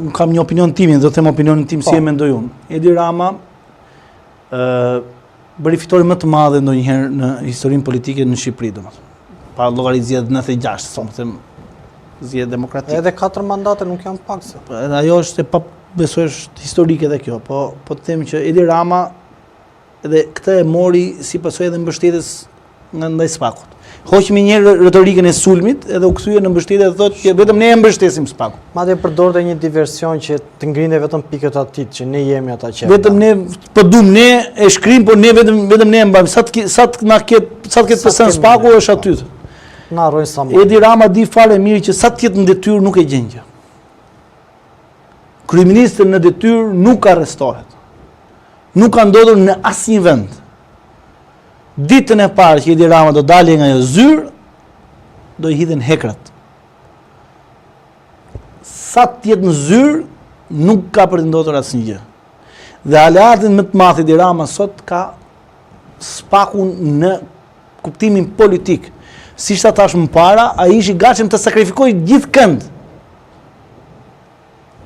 unë kam një opinion timin, do të them opinionin tim si e mendoj unë. Edi Rama bëri fitore më të madhe ndonjëherë në historinë politike në Shqipëri, domethënë. Pa llogarit zgjedhjet 96, sa më them zgjedhje demokratike. Edhe 4 mandate nuk janë pak se. Edhe ajo është besoj është historike edhe kjo, po të them që Edi Rama edhe këtë e mori si pasojë edhe mbështetjes nga ndaj SPAK-ut. Hoqmi një retorikën e sulmit edhe u kthye në mbështetje dhe thotë që vetëm ne e mbështesim SPAK-un. Madje përdorte një diversion që të ngrinte vetëm pikët atit që ne jemi ata që. Vetëm ne po duam ne e shkrim, por ne vetëm ne e mbajmë. Sa të ketë pesen SPAK-u është aty. Na harrojnë sa më. Edi Rama di fare mirë që sa të jetë në detyrë nuk e gjen gjë. Kryeministri në detyrë nuk arrestohet. Nuk ka ndodhur në asnjë vend. Ditën e parë që Edi Rama do dalje nga ajo zyrë, do I hidhen hekrat. Sa të jetë në zyrë, nuk ka për të ndodhur asnjë gjë. Dhe aleatin më të madh Edi Rama sot ka SPAK-un në kuptimin politik. Siç ta thash më para, ai ishi gatshëm të sakrifikojë gjithkënd.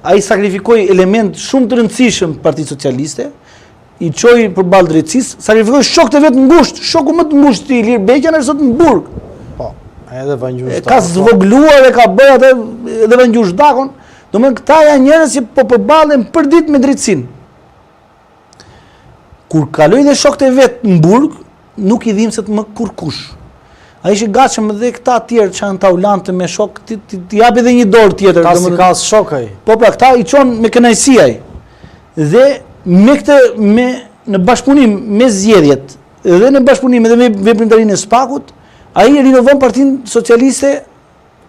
Ai sakrifikoi element shumë të rëndësishëm Partisë Socialiste, I çoi përballë drejtësisë, sakrifikoi shokët e vet ngushtë, shoku më të ngushtë I Ilir Beqan është sot në burg. Po, edhe Vangjush Ka zvogluar e ka bërë atë edhe Vangjush Dakon. Domethënë këta janë njerëz që po përballen për ditë me drejtësinë. Kur kaloi dhe shokët e vet në burg, nuk I dhimbset më kurkush. Ai ishte gatshëm edhe këta të tjerë që janë taulante me shok, ti japi edhe një dorë tjetër, domethënë ka shokaj. Po pra, këta I çon me kënaqësi ai. Dhe me këtë në bashkëpunim me zgjedhjet dhe në bashkëpunim edhe me veprimtarinë e SPAK-ut, ai rinovon Partinë Socialiste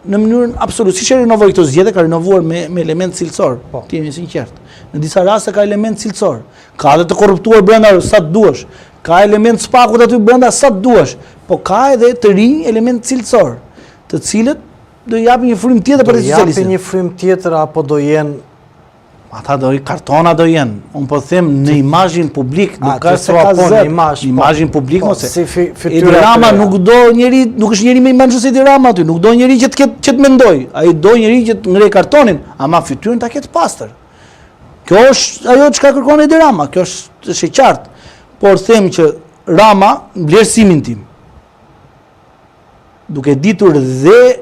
në mënyrën absolute. Siç e rinovoi këto zgjedhje, ka rinovuar me element cilësor. Ti jemi sinqert. Në disa raste ka element cilësor. Ka edhe të korruptuar brenda sa të duash. Ka element SPAK-ut aty brenda sa të duash, po ka edhe të rinj element cilësor, të cilët do japin një frymë tjetër për Socialistët. Do japin një frymë tjetër apo do jenë ata kartona do jenë. Unë po them në imazhin publik, nuk ka se ka zë. Imazhin publik mos e. Edi Rama nuk do njeri, nuk është njeri me imazh se Edi Rama aty, nuk do njeri që të mendoj. Ai do njeri që të ngrej kartonin, ama fytyrën ta ketë pastër. Kjo është ajo çka kërkon Edi Rama, kjo është e qartë. Por them që Rama, vlerësimin tim, duke ditur dhe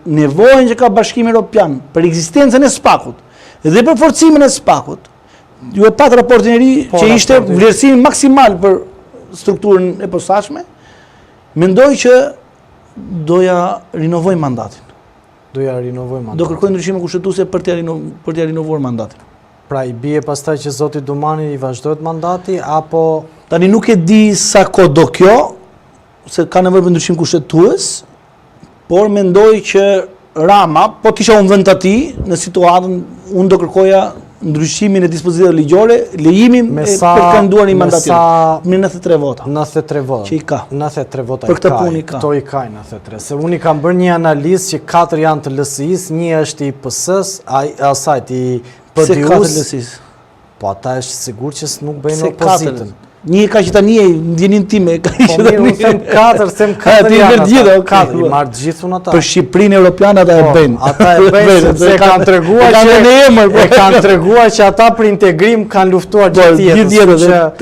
nevojën që ka Bashkimi Evropian për ekzistencën e SPAK-ut dhe për forcimin e SPAK-ut, ju e pat raportin e ri që ishte vlerësimi maksimal për strukturën e posaçme, mendoj që doja rinovoj mandatin. Do kërkoj ndryshime kushtetuese për t'ia rinovuar mandatin. Pra I bie pastaj që zoti Dumani I vazhdojët mandati, apo... Tani nuk e di sa ko do kjo, se ka nevojë për ndryshim kushtetues, por mendoj që Rama, po kisha unë vend ati, në situatën, unë do kërkoja ndryshimin e dispozitave ligjore, lejimin për të kënduar një mandatin. Me 93 vota. 93 vota. Që I ka. 93 vota për këtë punë I ka. Këto I ka 93. Se unë I kam bërë një analizë që 4 janë të LSI-s, një është I PS-s, asajt I PDU-s. Se 4 LSI-s. Po ata është sigur që nuk bëjnë opozitën. Një ka që tani e ndjenin time. Po mirë, unë them 4 janë ata. 4, I marrë gjithë unë ata. Për Shqipërinë Europiane ata e bëjnë. Ata e bëjnë, sepse kanë treguar që ata për integrim kanë luftuar gjithë tjetër.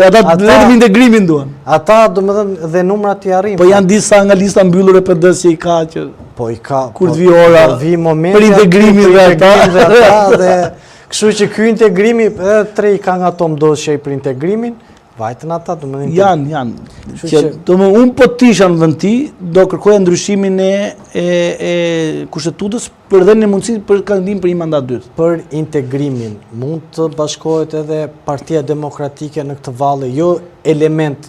Ata vetëm integrimin duan. Ata domethënë dhe numrat I arrin. Po janë disa nga lista mbyllur e PD-s që I ka që. Po I ka. Kur të vi ora. Vi momenti për integrimin dhe ata. Dhe kështu që ky integrimi edhe 3 I ka nga ato mdoshej për integrimin. Vajtën ata, janë. Unë po t'isha në vend ti, do kërkoja ndryshimin e kushtetutës për dhe në mundësi për kandidim për një mandat dytë. Për integrimin, mund të bashkohet edhe Partia Demokratike në këtë valle, jo element